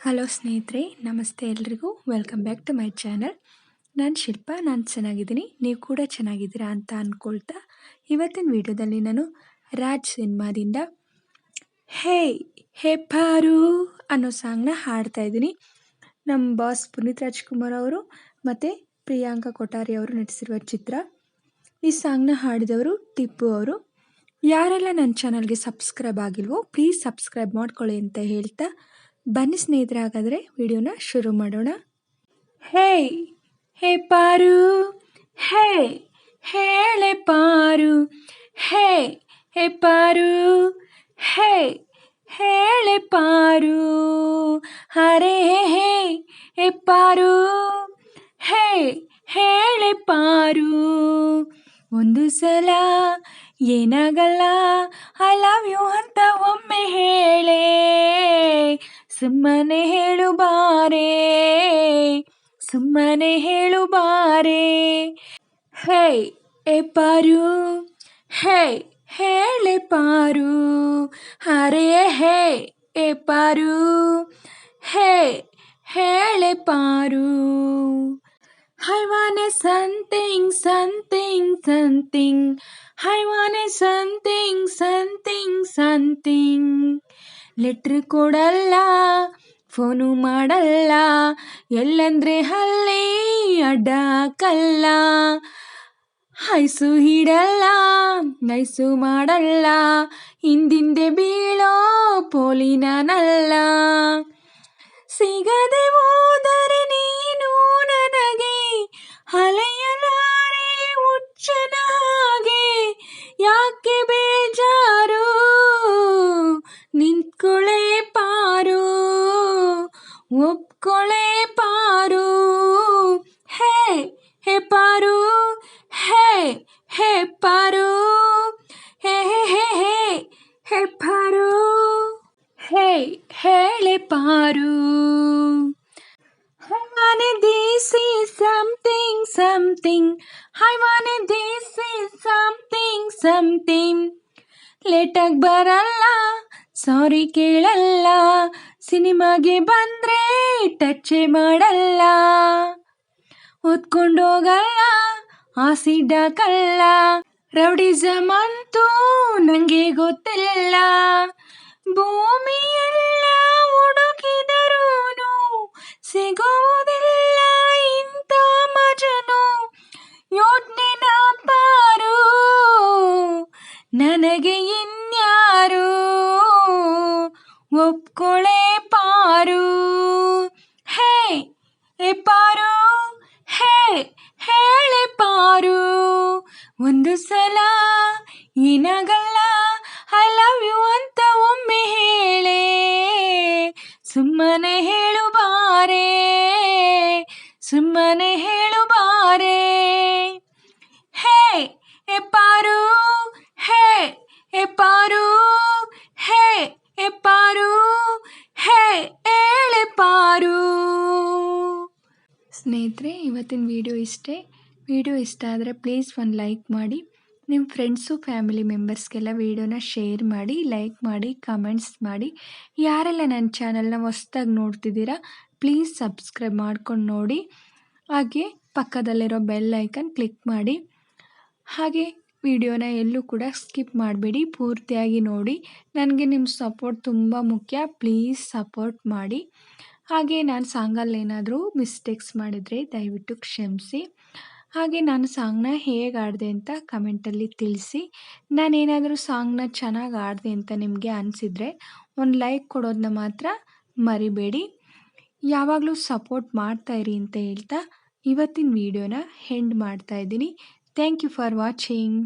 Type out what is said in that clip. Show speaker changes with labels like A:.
A: Hello ಸ್ನೇಹಿತರೆ, ನಮಸ್ತೆ ಎಲ್ರಿಗೂ. Welcome back to my channel. ನಾನು ಶಿಲ್ಪ. ನಾನು ಚೆನ್ನಾಗಿದ್ದೀನಿ, ನೀವು ಕೂಡ ಚೆನ್ನಾಗಿದ್ದೀರಾ ಅಂತ ಅಂದ್ಕೊಳ್ತಾ ಇವತ್ತಿನ ವಿಡಿಯೋದಲ್ಲಿ ನಾನು ರಾಜ್ ಸಿನಿಮಾದಿಂದ ಹೇ ಹೇ ಪಾರು ಅನ್ನೋ ಸಾಂಗ್ನ ಹಾಡ್ತಾ ಇದ್ದೀನಿ. ನಮ್ಮ ಬಾಸ್ ಪುನೀತ್ ರಾಜ್ಕುಮಾರ್ ಅವರು ಮತ್ತು ಪ್ರಿಯಾಂಕಾ ಕೊಠಾರಿ ಅವರು ನಟಿಸಿರುವ ಚಿತ್ರ. ಈ ಸಾಂಗ್ನ ಹಾಡಿದವರು ಟಿಪ್ಪು ಅವರು. ಯಾರೆಲ್ಲ ನನ್ನ ಚಾನಲ್ಗೆ ಸಬ್ಸ್ಕ್ರೈಬ್ ಆಗಿಲ್ವೋ ಪ್ಲೀಸ್ ಸಬ್ಸ್ಕ್ರೈಬ್ ಮಾಡ್ಕೊಳ್ಳಿ ಅಂತ ಹೇಳ್ತಾ ಬನ್ನಿ ಸ್ನೇಹಿತರೆ, ಹಾಗಾದರೆ ವಿಡಿಯೋನ ಶುರು ಮಾಡೋಣ. ಹೇ ಹೇ ಪಾರು, ಹೇ ಹೇಳೆ ಪಾರು, ಹೇ ಹೇ ಪಾರು, ಹೇ ಹೇಳೆ ಪಾರು, ಹರೇ ಹೇ ಹೇ ಪಾರು, ಹೇ ಹೇಳೆ ಪಾರು. ಒಂದು ಸಲ ಏನಾಗಲ್ಲ, ಐ ಲವ್ ಯು ಅಂತ ಒಮ್ಮೆ ಹೇಳೆ, ಸುಮ್ಮನೆ ಹೇಳು ಬಾರೆ, ಸುಮ್ಮನೆ ಹೇಳು ಬಾರೆ. ಹೇ ಹೇ ಪಾರು, ಹೇ ಹೇಳೆ ಪಾರು, ಹರೇ ಹೇ ಹೇ ಪಾರು, ಹೇ ಹೇಳೆ ಪಾರು. I want something, something, something. I want something, something, something. Letter ಕೊಡಲ್ಲ, ಫೋನು ಮಾಡಲ್ಲ, ಎಲ್ಲಂದ್ರೆ ಅಲ್ಲಿ ಅಡ್ಡ ಹಾಕಲ್ಲ. ಐಸು ಹಿಡಲ್ಲ, ನೈಸು ಮಾಡಲ್ಲ, ಹಿಂದಿಂದೆ ಬೀಳೋ ಪೋಲಿನಲ್ಲ. ಸಿಗದೆ ಹೋದರೆ ನೀನು ನನಗೆ ಅಲೆಯಲಾರೆ ಹುಚ್ಚನ ಹಾಗೆ, ಯಾಕೆ ಬೇಜಾರು, ನಿಂತ್ಕೊಳ್ಳೆ ಪಾರು, ಒಪ್ಕೊಳ್ಳೆ ಪಾರು. ಹೇ ಹೇ ಪಾರು, ಹೇ ಹೇ ಪಾರು, ಹೇ ಹೇ ಹೇ ಹೇ ಹೇ ಪಾರು, ಹೇ ಹೇಳೆ ಪಾರು. I wanna this is something, something. I wanna this is something, something. ಲೇಟಾಗಿ ಬರಲ್ಲ, ಸಾರಿ ಕೇಳಲ್ಲ, ಸಿನಿಮಾಗೆ ಬಂದರೆ ಟಚ್ಚೇ ಮಾಡಲ್ಲ, ಓದ್ಕೊಂಡೋಗಲ್ಲ, ಆಸಿಡ್ ಹಾಕಲ್ಲ, ರೌಡಿಸಮ್ ಅಂತೂ ನನಗೆ ಗೊತ್ತಿಲ್ಲ. ಭೂಮಿಯೆಲ್ಲ ಹುಡುಕಿದರೂನು ಸಿಗುವುದಿಲ್ಲ ಇಂಥ ಮಜನು, ಯೋಚನೆ ಪಾರು, ನನಗೆ ಇನ್ಯಾರು, ಒಪ್ಕೊಳ್ಳೆ ಪಾರು. ಹೇ ಹೇ ಪಾರು, ಹೇ ಹೇಳೆ ಪಾರು. ಒಂದು ಸಲ ಏನಾಗಲ್ಲ, ಐ ಲವ್ ಯು ಅಂತ ಒಮ್ಮೆ ಹೇಳೆ, ಸುಮ್ಮನೆ ಹೇಳು ಬಾರೆ, ಸುಮ್ಮನೆ ಹೇಳು ಬಾರೆ. ಹೇ ಹೇ ಪಾರು, ಹೇ ಹೇ ಪಾರು, ಹೇ ಹೇ ಪಾರು, ಹೇ ಹೇಳೆ ಪಾರು. ಸ್ನೇಹಿತರೆ, ಇವತ್ತಿನ ವಿಡಿಯೋ ಇಷ್ಟೇ. ವಿಡಿಯೋ ಇಷ್ಟ ಆದರೆ ಪ್ಲೀಸ್ ಒಂದು ಲೈಕ್ ಮಾಡಿ, ನಿಮ್ಮ ಫ್ರೆಂಡ್ಸು ಫ್ಯಾಮಿಲಿ ಮೆಂಬರ್ಸ್ಗೆಲ್ಲ ವಿಡಿಯೋನ ಶೇರ್ ಮಾಡಿ, ಲೈಕ್ ಮಾಡಿ, ಕಮೆಂಟ್ಸ್ ಮಾಡಿ. ಯಾರೆಲ್ಲ ನನ್ನ ಚಾನಲ್ನ ಹೊಸ್ದಾಗಿ ನೋಡ್ತಿದ್ದೀರಾ ಪ್ಲೀಸ್ ಸಬ್ಸ್ಕ್ರೈಬ್ ಮಾಡ್ಕೊಂಡು ನೋಡಿ. ಹಾಗೆ ಪಕ್ಕದಲ್ಲಿರೋ ಬೆಲ್ ಐಕನ್ ಕ್ಲಿಕ್ ಮಾಡಿ. ಹಾಗೆ ವಿಡಿಯೋನ ಎಲ್ಲೂ ಕೂಡ ಸ್ಕಿಪ್ ಮಾಡಬೇಡಿ, ಪೂರ್ತಿಯಾಗಿ ನೋಡಿ. ನನಗೆ ನಿಮ್ಮ ಸಪೋರ್ಟ್ ತುಂಬ ಮುಖ್ಯ, ಪ್ಲೀಸ್ ಸಪೋರ್ಟ್ ಮಾಡಿ. ಹಾಗೆ ನಾನು ಸಾಂಗಲ್ಲಿ ಏನಾದರೂ ಮಿಸ್ಟೇಕ್ಸ್ ಮಾಡಿದರೆ ದಯವಿಟ್ಟು ಕ್ಷಮಿಸಿ. ಹಾಗೆ ನಾನು ಸಾಂಗ್ನ ಹೇಗೆ ಆಡಿದೆ ಅಂತ ಕಮೆಂಟಲ್ಲಿ ತಿಳಿಸಿ. ನಾನೇನಾದರೂ ಸಾಂಗ್ನ ಚೆನ್ನಾಗಿ ಆಡಿದೆ ಅಂತ ನಿಮಗೆ ಅನಿಸಿದರೆ ಒಂದು ಲೈಕ್ ಕೊಡೋದನ್ನ ಮಾತ್ರ ಮರಿಬೇಡಿ. ಯಾವಾಗಲೂ ಸಪೋರ್ಟ್ ಮಾಡ್ತಾಯಿರಿ ಅಂತ ಹೇಳ್ತಾ ಇವತ್ತಿನ ವಿಡಿಯೋನ ಎಂಡ್ ಮಾಡ್ತಾಯಿದ್ದೀನಿ. Thank you for watching.